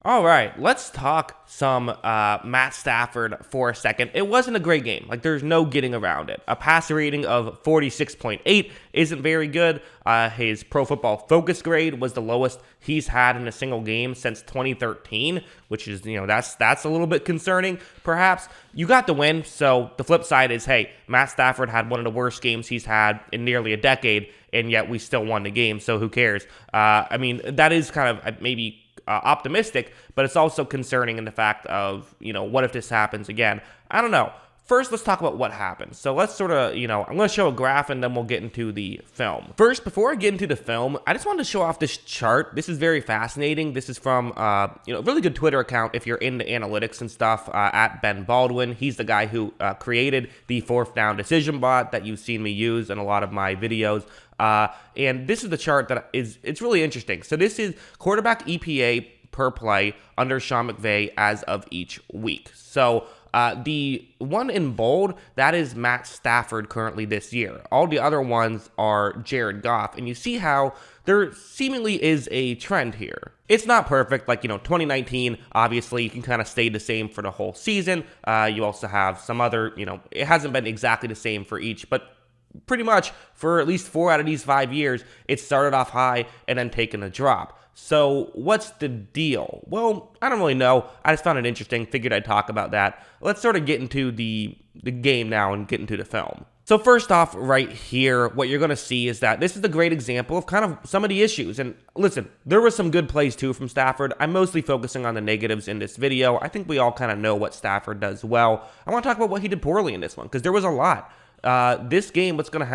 All right, let's talk some Matt Stafford for a second. It wasn't a great game. Like, there's no getting around it. A passer rating of 46.8 isn't very good. His Pro Football Focus grade was the lowest he's had in a single game since 2013, which is, that's a little bit concerning, perhaps. You got the win, so the flip side is, hey, Matt Stafford had one of the worst games he's had in nearly a decade, and yet we still won the game, so who cares? That is kind of maybe optimistic, but it's also concerning in the fact of, what if this happens again? I don't know. First, let's talk about what happened. So let's sort of, I'm going to show a graph and then we'll get into the film. First, before I get into the film, I just wanted to show off this chart. This is very fascinating. This is from, a really good Twitter account if you're into analytics and stuff, at Ben Baldwin. He's the guy who created the fourth down decision bot that you've seen me use in a lot of my videos. And this is the chart it's really interesting. So this is quarterback EPA per play under Sean McVay as of each week. So the one in bold, that is Matt Stafford currently this year. All the other ones are Jared Goff. And you see how there seemingly is a trend here. It's not perfect. Like, 2019, obviously, you can kind of stay the same for the whole season. You also have some other, it hasn't been exactly the same for each, but pretty much for at least 4 out of these 5 years, it started off high and then taken a drop. So what's the deal? Well, I don't really know. I just found it interesting. Figured I'd talk about that. Let's sort of get into the game now and get into the film. So first off, right here, what you're going to see is that this is a great example of kind of some of the issues. And listen, there were some good plays too from Stafford. I'm mostly focusing on the negatives in this video. I think we all kind of know what Stafford does well. I want to talk about what he did poorly in this one, because there was a lot. This play, what's going to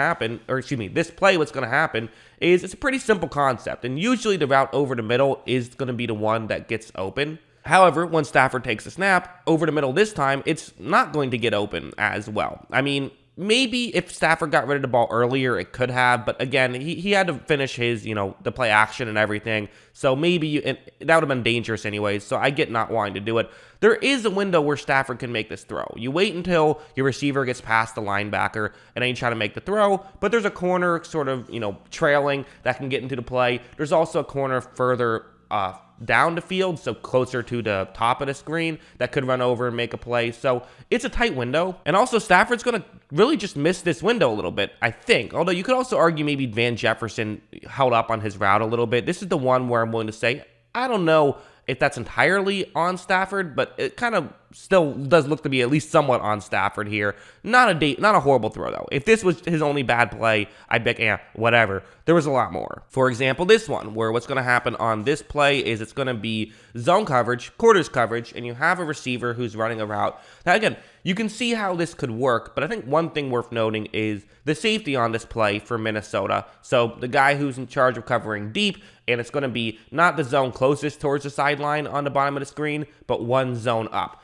happen is it's a pretty simple concept. And usually the route over the middle is going to be the one that gets open. However, when Stafford takes a snap, over the middle this time, it's not going to get open as well. I mean, maybe if Stafford got rid of the ball earlier, it could have. But again, he had to finish his, the play action and everything. So maybe that would have been dangerous anyways. So I get not wanting to do it. There is a window where Stafford can make this throw. You wait until your receiver gets past the linebacker, and then you try to make the throw. But there's a corner sort of, trailing that can get into the play. There's also a corner further down the field, so closer to the top of the screen, that could run over and make a play. So it's a tight window. And also Stafford's going to really just miss this window a little bit, I think. Although you could also argue maybe Van Jefferson held up on his route a little bit. This is the one where I'm willing to say, I don't know if that's entirely on Stafford, but it kind of still does look to be at least somewhat on Stafford here. Not a horrible throw, though. If this was his only bad play, I'd be whatever. There was a lot more. For example, this one, where what's going to happen on this play is it's going to be zone coverage, quarters coverage, and you have a receiver who's running a route. Now, again, you can see how this could work, but I think one thing worth noting is the safety on this play for Minnesota. So the guy who's in charge of covering deep, and it's going to be not the zone closest towards the sideline on the bottom of the screen, but one zone up.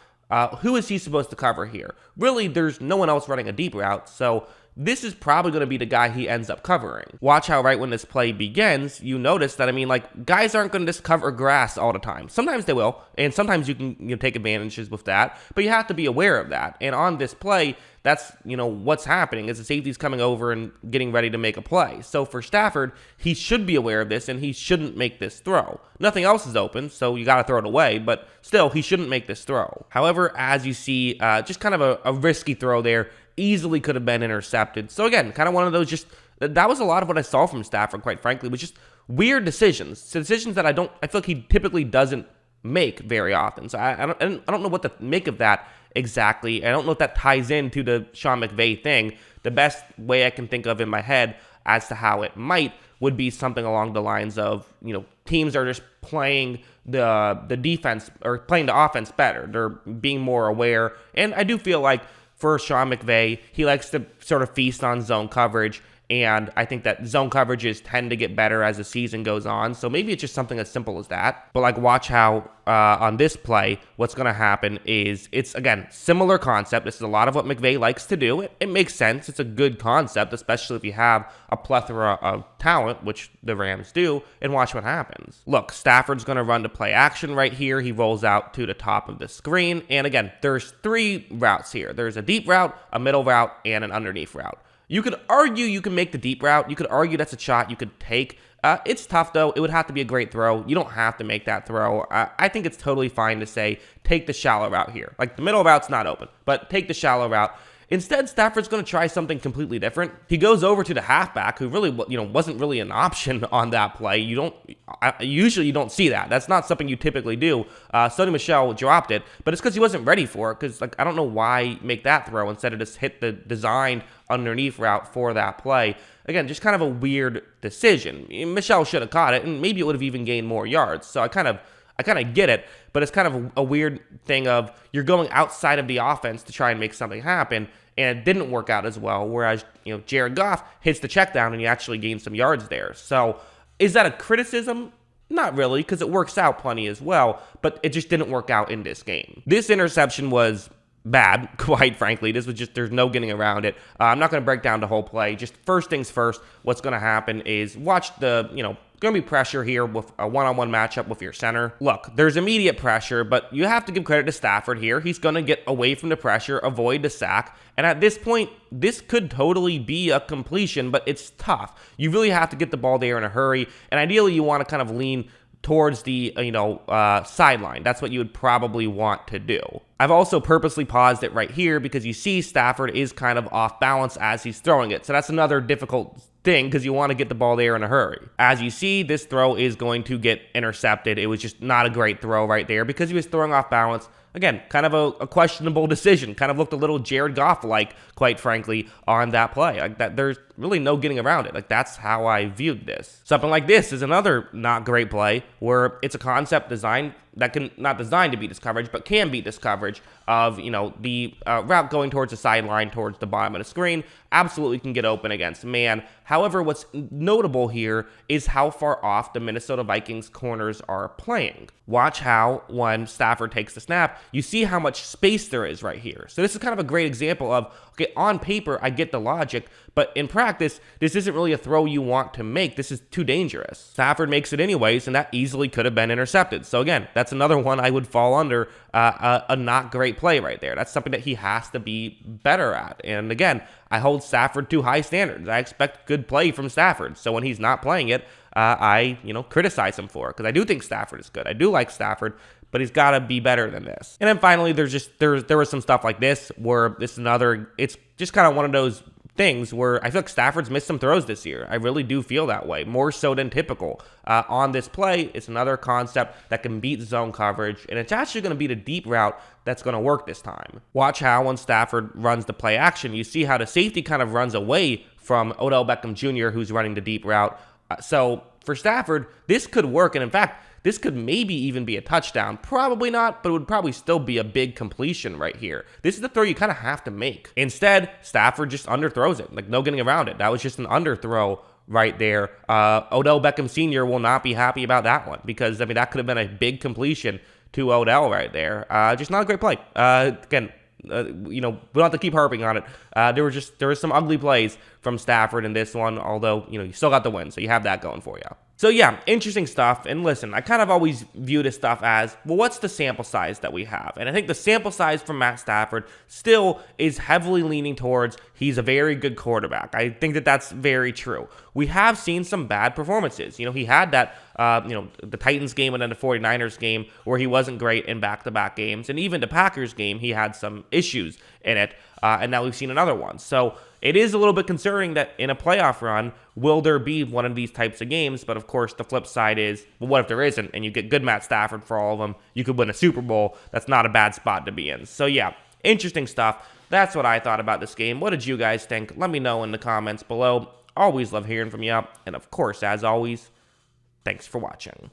Who is he supposed to cover here? Really, there's no one else running a deep route, so this is probably going to be the guy he ends up covering. Watch how right when this play begins, you notice that, guys aren't going to just cover grass all the time. Sometimes they will, and sometimes you can take advantages with that, but you have to be aware of that. And on this play, that's, what's happening is the safety's coming over and getting ready to make a play. So for Stafford, he should be aware of this, and he shouldn't make this throw. Nothing else is open, so you got to throw it away, but still, he shouldn't make this throw. However, as you see, just kind of a risky throw there, easily could have been intercepted. So again, kind of one of those that was a lot of what I saw from Stafford, quite frankly, was just weird decisions. Decisions that I feel like he typically doesn't make very often. So I don't know what to make of that exactly. I don't know if that ties into the Sean McVay thing. The best way I can think of in my head as to how it might would be something along the lines of, teams are just playing the defense or playing the offense better. They're being more aware. And I do feel like for Sean McVay, he likes to sort of feast on zone coverage, and I think that zone coverages tend to get better as the season goes on, so maybe it's just something as simple as that. But watch how on this play, what's going to happen is it's, again, similar concept. This is a lot of what McVay likes to do. It makes sense. It's a good concept, especially if you have a plethora of talent, which the Rams do, and watch what happens. Look, Stafford's going to run to play action right here. He rolls out to the top of the screen, and again, there's 3 routes here. There's a deep route, a middle route, and an underneath route. You could argue you can make the deep route. You could argue that's a shot you could take. It's tough, though. It would have to be a great throw. You don't have to make that throw. I think it's totally fine to say, take the shallow route here. Like, the middle route's not open, but take the shallow route. Instead, Stafford's going to try something completely different. He goes over to the halfback, who really, wasn't really an option on that play. Usually you don't see that. That's not something you typically do. Sonny Michel dropped it, but it's because he wasn't ready for it. Because I don't know why make that throw instead of just hit the designed underneath route for that play. Again, just kind of a weird decision. Michel should have caught it, and maybe it would have even gained more yards. So I kind of get it, but it's kind of a weird thing of you're going outside of the offense to try and make something happen, and it didn't work out as well, whereas, Jared Goff hits the check down and you actually gain some yards there. So is that a criticism? Not really, because it works out plenty as well, but it just didn't work out in this game. This interception was bad, quite frankly. This was just, there's no getting around it. I'm not going to break down the whole play. Just first things first, what's going to happen is watch the, going to be pressure here with a one-on-one matchup with your center. Look, there's immediate pressure, but you have to give credit to Stafford here. He's going to get away from the pressure, avoid the sack, and at this point, this could totally be a completion, but it's tough. You really have to get the ball there in a hurry, and ideally you want to kind of lean towards the, sideline. That's what you would probably want to do. I've also purposely paused it right here because you see Stafford is kind of off balance as he's throwing it. So that's another difficult thing because you want to get the ball there in a hurry. As you see, this throw is going to get intercepted. It was just not a great throw right there because he was throwing off balance. Again, kind of a questionable decision. Kind of looked a little Jared Goff-like, quite frankly, on that play. Like that, there's really no getting around it. Like, that's how I viewed this. Something like this is another not great play where it's a concept design that can, not designed to beat this coverage, but can beat this coverage of, the route going towards the sideline, towards the bottom of the screen. Absolutely can get open against man. However, what's notable here is how far off the Minnesota Vikings corners are playing. Watch how, when Stafford takes the snap, you see how much space there is right here. So this is kind of a great example of, okay, on paper, I get the logic, but in practice, this isn't really a throw you want to make. This is too dangerous. Stafford makes it anyways, and that easily could have been intercepted. So again, that's another one I would fall under a not great play right there. That's something that he has to be better at. And again, I hold Stafford to high standards. I expect good play from Stafford. So when he's not playing it, I criticize him for it because I do think Stafford is good. I do like Stafford, but he's got to be better than this. And then finally, there was some stuff like this where it's just kind of one of those things where I feel like Stafford's missed some throws this year. I really do feel that way, more so than typical. On this play, it's another concept that can beat zone coverage, and it's actually going to be the deep route that's going to work this time. Watch how when Stafford runs the play action, you see how the safety kind of runs away from Odell Beckham Jr., who's running the deep route. So for Stafford, this could work, and in fact, this could maybe even be a touchdown. Probably not, but it would probably still be a big completion right here. This is the throw you kind of have to make. Instead, Stafford just underthrows it. Like, no getting around it. That was just an underthrow right there. Odell Beckham Sr. will not be happy about that one because, that could have been a big completion to Odell right there. Just not a great play. Again, we don't have to keep harping on it. There were some ugly plays from Stafford in this one, although, you still got the win, so you have that going for you. So yeah, interesting stuff. And listen, I kind of always view this stuff as, well, what's the sample size that we have? And I think the sample size from Matt Stafford still is heavily leaning towards he's a very good quarterback. I think that that's very true. We have seen some bad performances. He had that, the Titans game and then the 49ers game where he wasn't great in back-to-back games. And even the Packers game, he had some issues in it. And now we've seen another one. So it is a little bit concerning that in a playoff run, will there be one of these types of games? But of course, the flip side is, well, what if there isn't? And you get good Matt Stafford for all of them. You could win a Super Bowl. That's not a bad spot to be in. So yeah, interesting stuff. That's what I thought about this game. What did you guys think? Let me know in the comments below. Always love hearing from you. And of course, as always, thanks for watching.